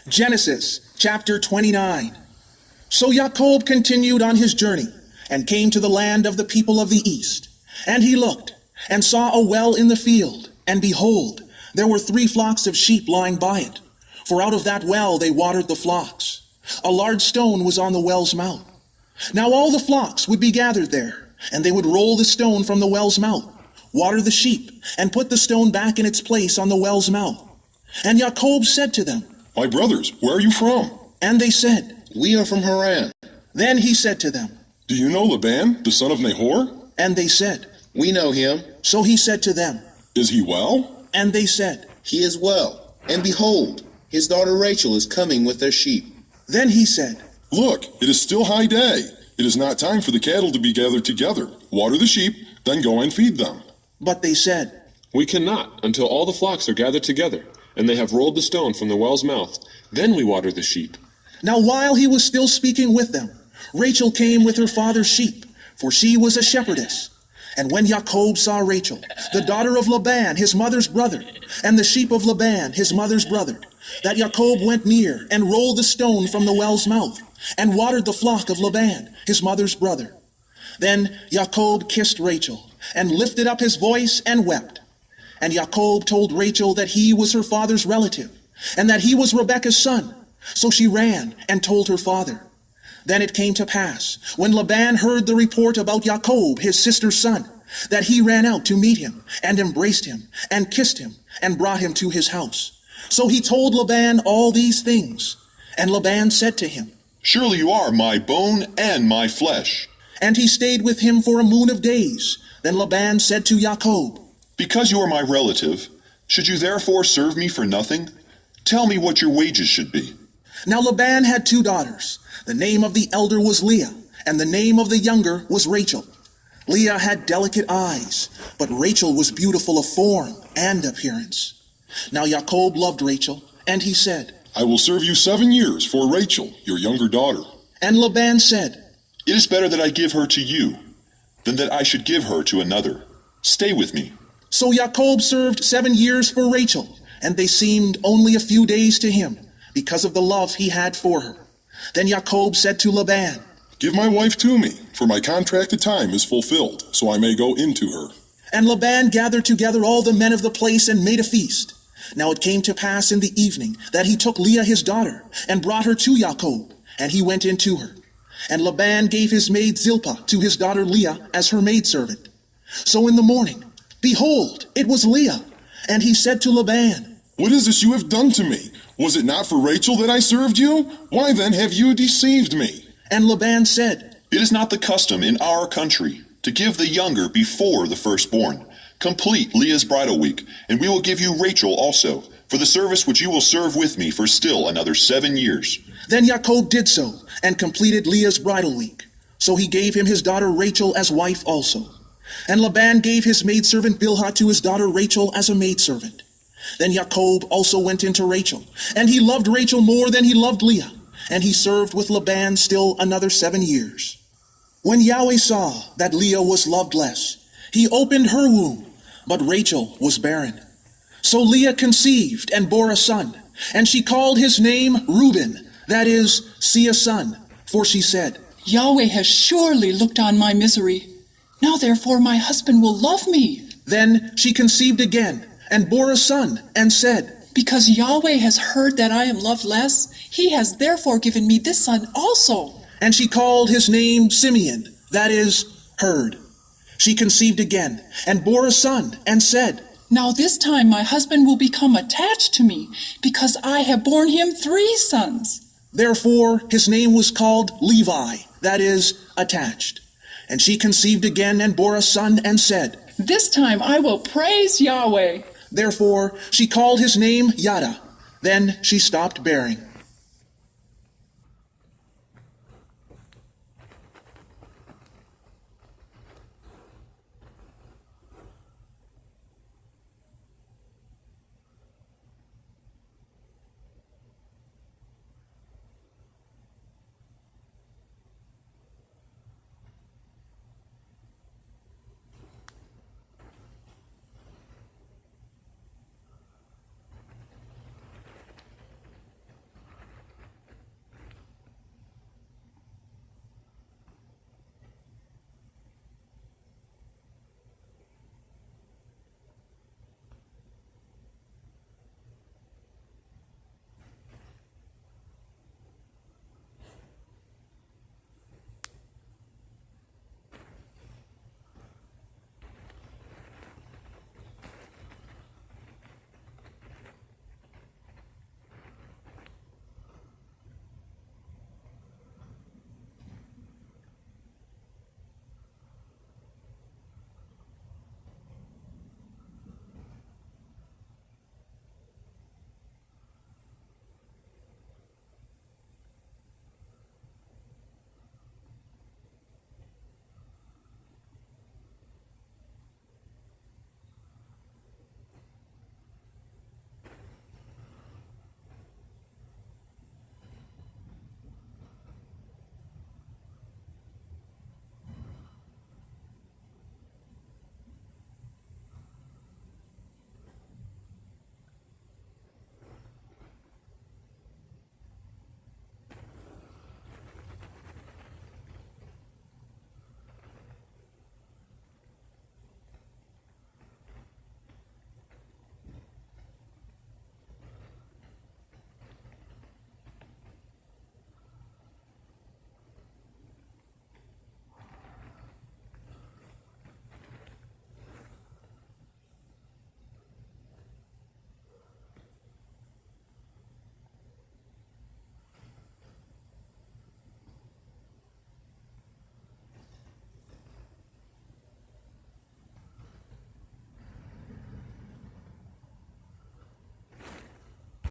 Genesis chapter 29. So Jacob continued on his journey, and came to the land of the people of the east. And he looked, and saw a well in the field, and behold, there were 3 flocks of sheep lying by it. For out of that well they watered the flocks. A large stone was on the well's mouth. Now all the flocks would be gathered there, and they would roll the stone from the well's mouth, water the sheep, and put the stone back in its place on the well's mouth. And Jacob said to them, My brothers, where are you from? And they said, We are from Haran. Then he said to them, Do you know Laban, the son of Nahor? And they said, We know him. So he said to them, Is he well? And they said, He is well. And behold, his daughter Rachel is coming with their sheep. Then he said, Look, it is still high day. It is not time for the cattle to be gathered together. Water the sheep, then go and feed them. But they said, We cannot until all the flocks are gathered together, and they have rolled the stone from the well's mouth. Then we water the sheep. Now while he was still speaking with them, Rachel came with her father's sheep, for she was a shepherdess. And when Jacob saw Rachel, the daughter of Laban, his mother's brother, and the sheep of Laban, his mother's brother, that Jacob went near and rolled the stone from the well's mouth, and watered the flock of Laban, his mother's brother. Then Jacob kissed Rachel, and lifted up his voice and wept. And Jacob told Rachel that he was her father's relative, and that he was Rebekah's son. So she ran and told her father. Then it came to pass, when Laban heard the report about Jacob, his sister's son, that he ran out to meet him, and embraced him, and kissed him, and brought him to his house. So he told Laban all these things. And Laban said to him, Surely you are my bone and my flesh. And he stayed with him for a moon of days. Then Laban said to Jacob, Because you are my relative, should you therefore serve me for nothing? Tell me what your wages should be. Now Laban had 2 daughters. The name of the elder was Leah, and the name of the younger was Rachel. Leah had delicate eyes, but Rachel was beautiful of form and appearance. Now Jacob loved Rachel, and he said, I will serve you 7 years for Rachel, your younger daughter. And Laban said, It is better that I give her to you than that I should give her to another. Stay with me. So Jacob served 7 years for Rachel, and they seemed only a few days to him, because of the love he had for her. Then Jacob said to Laban, Give my wife to me, for my contracted time is fulfilled, so I may go into her. And Laban gathered together all the men of the place and made a feast. Now it came to pass in the evening that he took Leah his daughter, and brought her to Jacob, and he went in to her. And Laban gave his maid Zilpah to his daughter Leah as her maidservant. So in the morning, behold, it was Leah. And he said to Laban, What is this you have done to me? Was it not for Rachel that I served you? Why then have you deceived me? And Laban said, It is not the custom in our country to give the younger before the firstborn. Complete Leah's bridal week, and we will give you Rachel also, for the service which you will serve with me for still another 7 years. Then Jacob did so, and completed Leah's bridal week. So he gave him his daughter Rachel as wife also. And Laban gave his maidservant Bilhah to his daughter Rachel as a maidservant. Then Jacob also went into Rachel, and he loved Rachel more than he loved Leah, and he served with Laban still another 7 years. When Yahweh saw that Leah was loved less, he opened her womb, but Rachel was barren. So Leah conceived and bore a son, and she called his name Reuben, that is, see a son, for she said, Yahweh has surely looked on my misery. Now therefore my husband will love me. Then she conceived again, and bore a son, and said, Because Yahweh has heard that I am loved less, he has therefore given me this son also. And she called his name Simeon, that is, heard. She conceived again, and bore a son, and said, Now this time my husband will become attached to me, because I have borne him 3 sons. Therefore his name was called Levi, that is, attached. And she conceived again, and bore a son, and said, This time I will praise Yahweh. Therefore she called his name Yada. Then she stopped bearing.